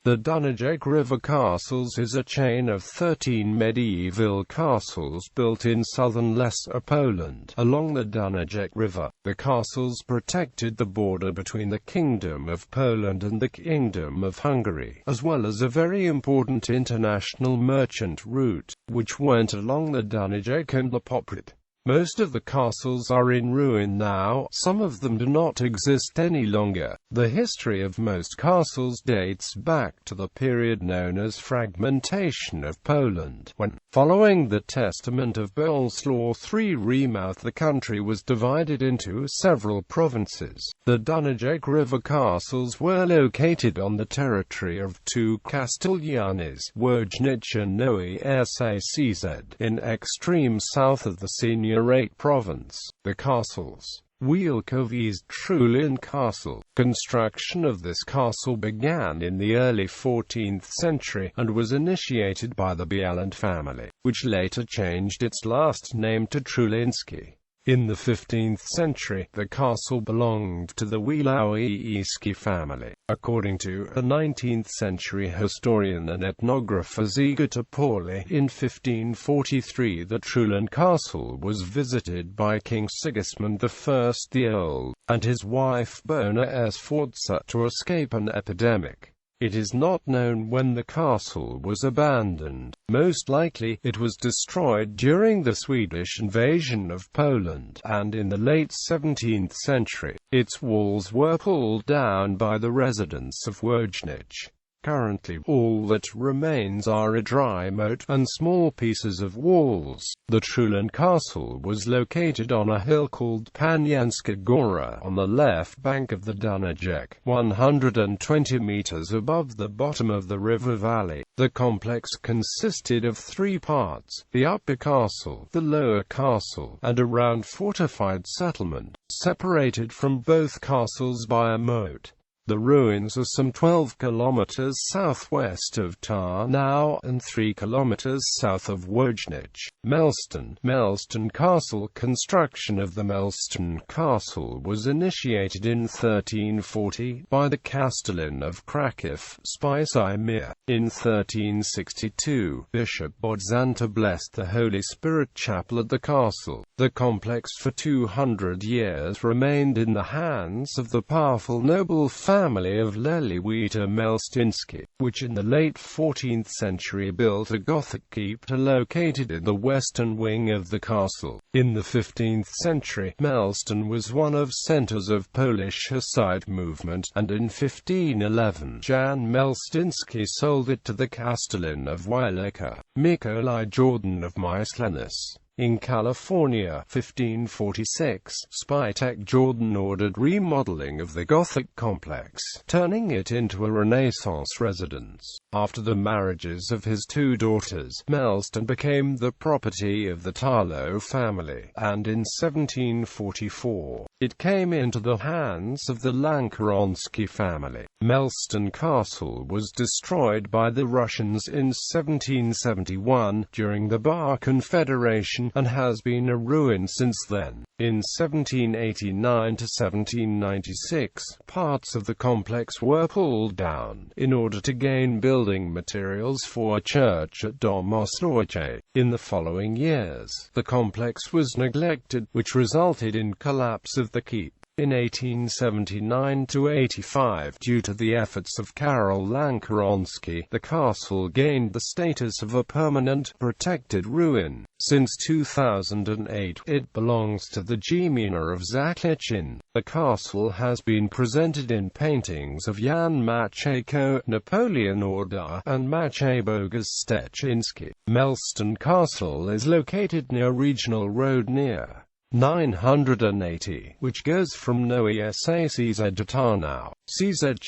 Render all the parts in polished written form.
The Dunajec River Castles is a chain of 13 medieval castles built in southern Lesser Poland, along the Dunajec River. The castles protected the border between the Kingdom of Poland and the Kingdom of Hungary, as well as a very important international merchant route, which went along the Dunajec and the Poprad. Most of the castles are in ruin now, some of them do not exist any longer. The history of most castles dates back to the period known as fragmentation of Poland, when, following the testament of Boleslaw III Remouth, the country was divided into several provinces. The Dunajec River castles were located on the territory of two castellanies, Wojciechowscy and Nowy Sącz, in extreme south of the Senior province. The castles. Wielkowie's Trulin Castle. Construction of this castle began in the early 14th century, and was initiated by the Bieland family, which later changed its last name to Truliński. In the 15th century, the castle belonged to the Wielkowski family. According to a 19th-century historian and ethnographer Zygmunt Pauli, in 1543 the Trulin Castle was visited by King Sigismund I the Old, and his wife Bona Sforza to escape an epidemic. It is not known when the castle was abandoned. Most likely, it was destroyed during the Swedish invasion of Poland, and in the late 17th century, its walls were pulled down by the residents of Wojciech. Currently, all that remains are a dry moat and small pieces of walls. The Trulin Castle was located on a hill called Panianska Gora on the left bank of the Dunajec, 120 meters above the bottom of the river valley. The complex consisted of three parts: the upper castle, the lower castle, and a round fortified settlement, separated from both castles by a moat. The ruins are some 12 kilometers southwest of Tarnow and 3 kilometers south of Wojciech. Melston Castle. Construction of the Melston Castle was initiated in 1340 by the Castellan of Kraków, Spysimir. In 1362, Bishop Bodzanta blessed the Holy Spirit Chapel at the castle. The complex for 200 years remained in the hands of the powerful noble family of Leliwita Melstinski, which in the late 14th century built a Gothic keep located in the western wing of the castle. In the 15th century, Melston was one of centers of Polish Hussite movement, and in 1511, Jan Melstinski sold it to the Castellan of Wielka, Mikołaj Jordan of Myslanus. In California, 1546, Spytek Jordan ordered remodeling of the Gothic complex, turning it into a Renaissance residence. After the marriages of his two daughters, Melston became the property of the Tarlow family, and in 1744, it came into the hands of the Lankaronski family. Melston Castle was destroyed by the Russians in 1771 during the Bar Confederation, and has been a ruin since then. In 1789 to 1796, parts of the complex were pulled down in order to gain building materials for a church at Domosloice. In the following years, the complex was neglected, which resulted in collapse of the keep. In 1879 to 85, due to the efforts of Karol Lankaronski, the castle gained the status of a permanent, protected ruin. Since 2008, it belongs to the Gmina of Zaklichin. The castle has been presented in paintings of Jan Maciejko, Napoleon Orda, and Maciej Bogusz-Szczeciński. Melston Castle is located near Regional Road near 980, which goes from Nowy Sącz to Tarnow. CZ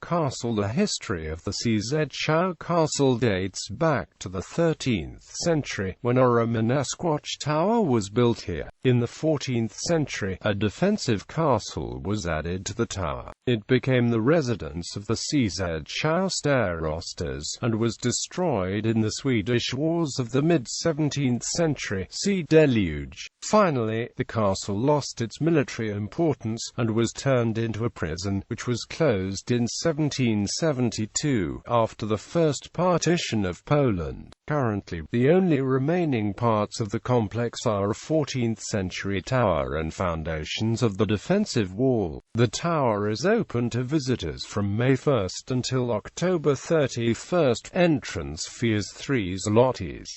Castle. The history of the CZ Castle dates back to the 13th century, when a Romanesque watchtower was built here. In the 14th century, a defensive castle was added to the tower. It became the residence of the CZ starostas, and was destroyed in the Swedish wars of the mid-17th century. See Deluge. refuge. Finally, the castle lost its military importance, and was turned into a prison, which was closed in 1772, after the first partition of Poland. Currently, the only remaining parts of the complex are a 14th-century tower and foundations of the defensive wall. The tower is open to visitors from May 1st until October 31st. Entrance fee is 3 zlotys.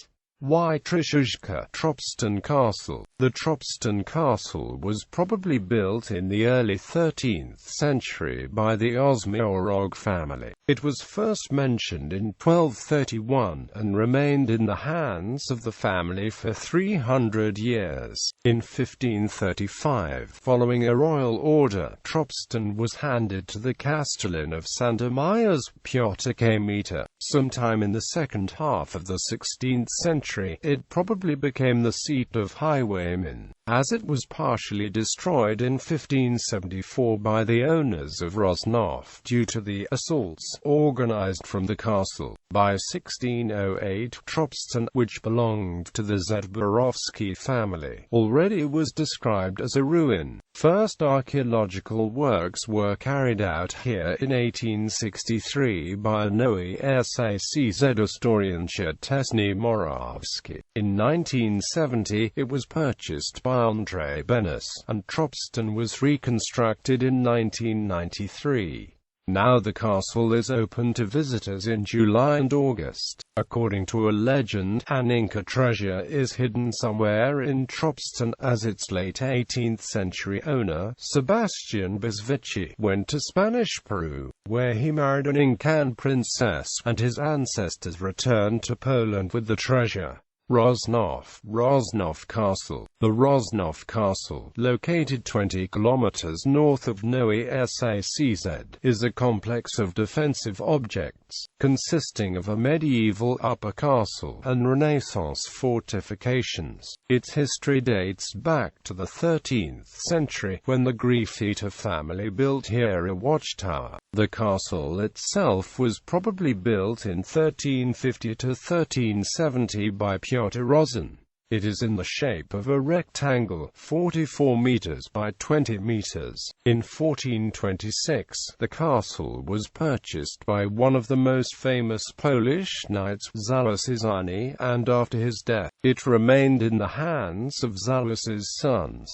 Wojciechowscy Tropston Castle. The Tropston Castle was probably built in the early 13th century by the Ośmiorog family. It was first mentioned in 1231, and remained in the hands of the family for 300 years. In 1535, following a royal order, Tropston was handed to the Castellan of Santa Maja's, Piotr Kmita. Sometime in the second half of the 16th century, it probably became the seat of highwaymen, as it was partially destroyed in 1574 by the owners of Rożnów due to the assaults organized from the castle. By 1608, Tropston, which belonged to the Zborowski family, already was described as a ruin. First archaeological works were carried out here in 1863 by Nowy Sacz historian Czesny Morawski. In 1970, it was purchased by Andrzej Benes, and Tropston was reconstructed in 1993. Now the castle is open to visitors in July and August. According to a legend, an Inca treasure is hidden somewhere in Tropston, as its late 18th century owner, Sebastian Bezvici, went to Spanish Peru, where he married an Incan princess, and his ancestors returned to Poland with the treasure. Rożnów Castle. The Rożnów Castle, located 20 kilometers north of Nowy Sacz, is a complex of defensive objects, consisting of a medieval upper castle and Renaissance fortifications. Its history dates back to the 13th century, when the Griffita family built here a watchtower. The castle itself was probably built in 1350 to 1370 by Piotr Rosen. It is in the shape of a rectangle, 44 meters by 20 meters. In 1426, the castle was purchased by one of the most famous Polish knights, Zalesy, and after his death, it remained in the hands of Zalesy's sons.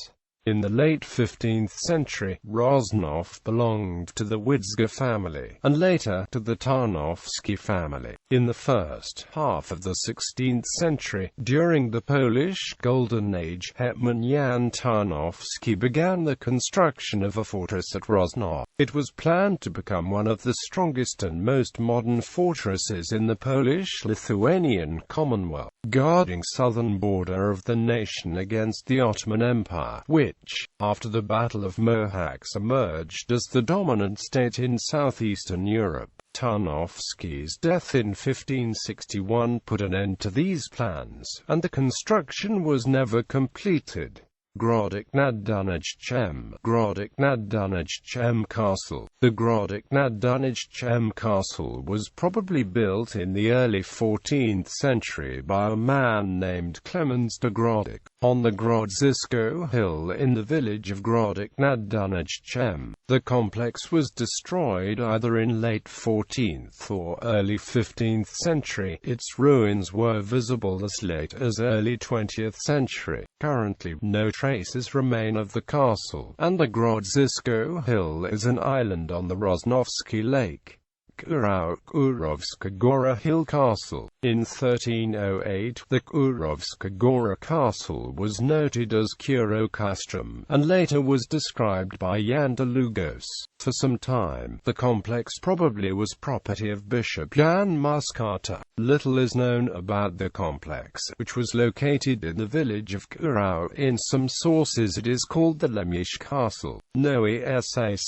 In the late 15th century, Rożnów belonged to the Widzga family, and later to the Tarnowski family. In the first half of the 16th century, during the Polish Golden Age, Hetman Jan Tarnowski began the construction of a fortress at Rożnów. It was planned to become one of the strongest and most modern fortresses in the Polish-Lithuanian Commonwealth, guarding southern border of the nation against the Ottoman Empire, which, after the Battle of Mohacs, emerged as the dominant state in southeastern Europe. Tarnowski's death in 1561 put an end to these plans, and the construction was never completed. Grodek nad Dunajcem. Grodek nad Dunajcem Castle. The Grodek nad Dunajcem Castle was probably built in the early 14th century by a man named Clemens de Grodek, on the Grodzisko hill in the village of Grodek nad Dunajcem. The complex was destroyed either in late 14th or early 15th century. Its ruins were visible as late as early 20th century. Currently, no traces remain of the castle, and the Grodzisko hill is an island on the Rożnowski Lake. Kurowska Gora Hill Castle. In 1308, the Kurowska Gora Castle was noted as Kurokastrum, and later was described by Jan de Lugos. For some time, the complex probably was property of Bishop Jan Muscata. Little is known about the complex, which was located in the village of Kurau. In some sources it is called the Lemish Castle. Nowy Sacz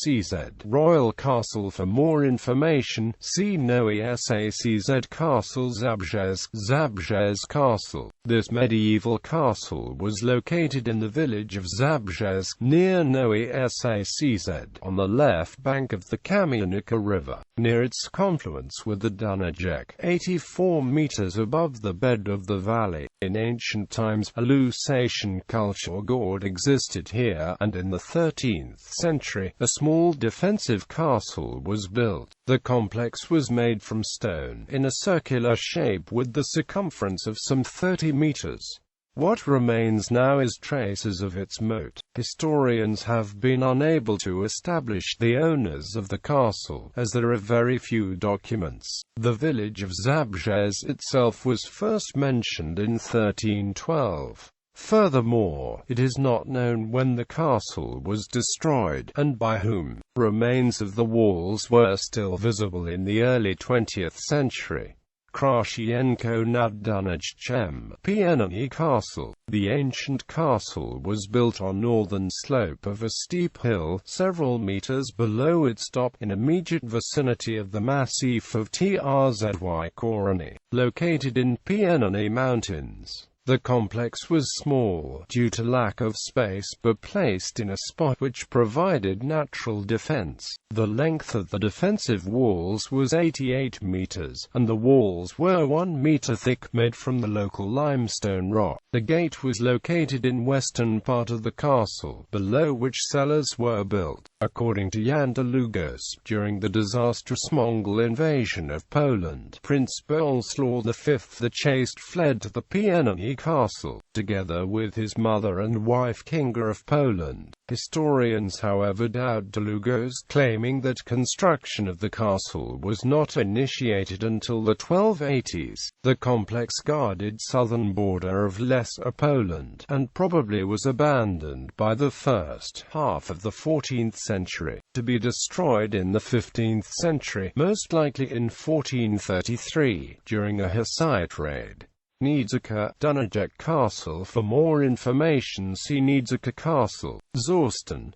Royal Castle. For more information, see Nowy Sacz Castle Zabrze Castle. This medieval castle was located in the village of Zabrzez, near Nowy Sacz, on the left bank of the Kamienica River, near its confluence with the Dunajec, 84 meters above the bed of the valley. In ancient times, a Lusatian culture gourd existed here, and in the 13th century, a small defensive castle was built. The complex was made from stone, in a circular shape with the circumference of some 30 meters. What remains now is traces of its moat. Historians have been unable to establish the owners of the castle, as there are very few documents. The village of Zabrzez itself was first mentioned in 1312. Furthermore, it is not known when the castle was destroyed, and by whom. Remains of the walls were still visible in the early 20th century. Krasienko nad Dunajcem, Pienny Castle. The ancient castle was built on northern slope of a steep hill, several meters below its top, in immediate vicinity of the massif of Tzwy Korony, located in Pienny Mountains. The complex was small, due to lack of space, but placed in a spot which provided natural defense. The length of the defensive walls was 88 meters, and the walls were 1 meter thick, made from the local limestone rock. The gate was located in western part of the castle, below which cellars were built. According to Jan Długosz, during the disastrous Mongol invasion of Poland, Prince Boleslaw V the Chaste fled to the Pienny Castle, together with his mother and wife Kinga of Poland. Historians however doubt Długosz, claiming that construction of the castle was not initiated until the 1280s. The complex guarded southern border of Lesser Poland, and probably was abandoned by the first half of the 14th century, to be destroyed in the 15th century, most likely in 1433, during a Hussite raid. Niedzika, Dunajec Castle. For more information see Niedzika Castle. Zorsten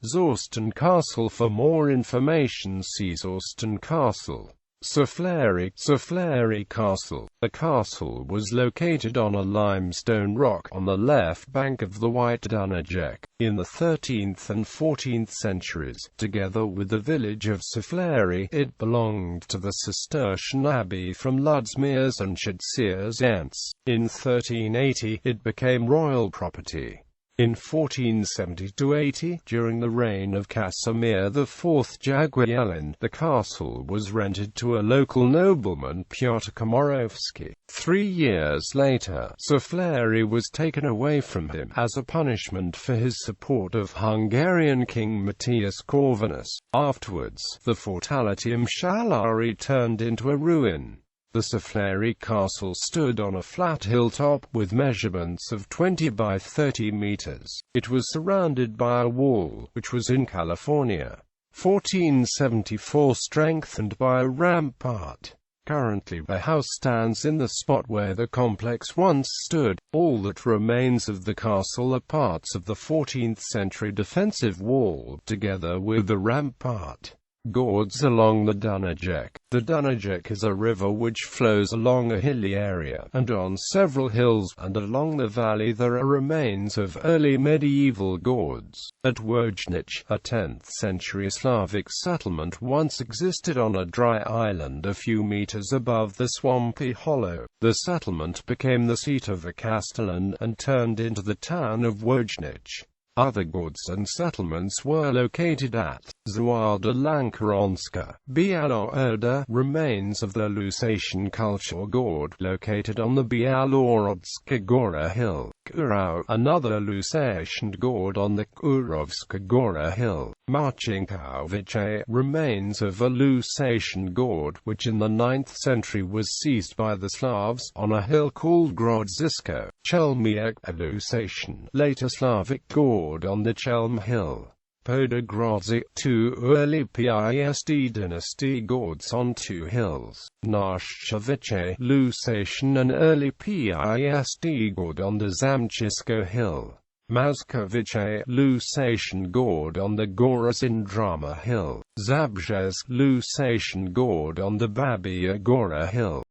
Castle. For more information see Zorsten Castle. Sufleri Castle. The castle was located on a limestone rock on the left bank of the White Dunajec. In the 13th and 14th centuries, together with the village of Sufleri, it belonged to the Cistercian abbey from Ludzmierz and Szczytcierz. In 1380, it became royal property. In 1470–80, during the reign of Casimir IV Jagiellon, the castle was rented to a local nobleman, Piotr Komorowski. 3 years later, Sufleri was taken away from him, as a punishment for his support of Hungarian King Matthias Corvinus. Afterwards, the Fortalitium Shalari turned into a ruin. The Sufleri castle stood on a flat hilltop, with measurements of 20 by 30 meters. It was surrounded by a wall, which was in California. 1474 strengthened by a rampart. Currently the house stands in the spot where the complex once stood. All that remains of the castle are parts of the 14th century defensive wall, together with the rampart. Gorges along the Dunajec. The Dunajec is a river which flows along a hilly area, and on several hills, and along the valley there are remains of early medieval gorges. At Wojniec, a 10th-century Slavic settlement once existed on a dry island a few meters above the swampy hollow. The settlement became the seat of a castellan, and turned into the town of Wojniec. Other gorges and settlements were located at Zawada Lankaronska, Białorada. Remains of the Lusatian culture gourd, located on the Białorodzka Gora Hill. Kurau, another Lusatian gourd on the Kurowska Gora Hill. Marcinkowice, remains of a Lusatian gourd, which in the 9th century was seized by the Slavs, on a hill called Grodzisko. Chelmiak, a Lusatian, later Slavic gourd on the Chelm Hill. Podgrodzi, 2 early Pist dynasty gourds on 2 hills. Naszczewice, Lusatian and early Pist gourd on the Zamczysko Hill. Mazkowice, Lusatian gourd on the Gora-Zindrama Hill. Zabrzez, Lusatian gourd on the Babia Gora Hill.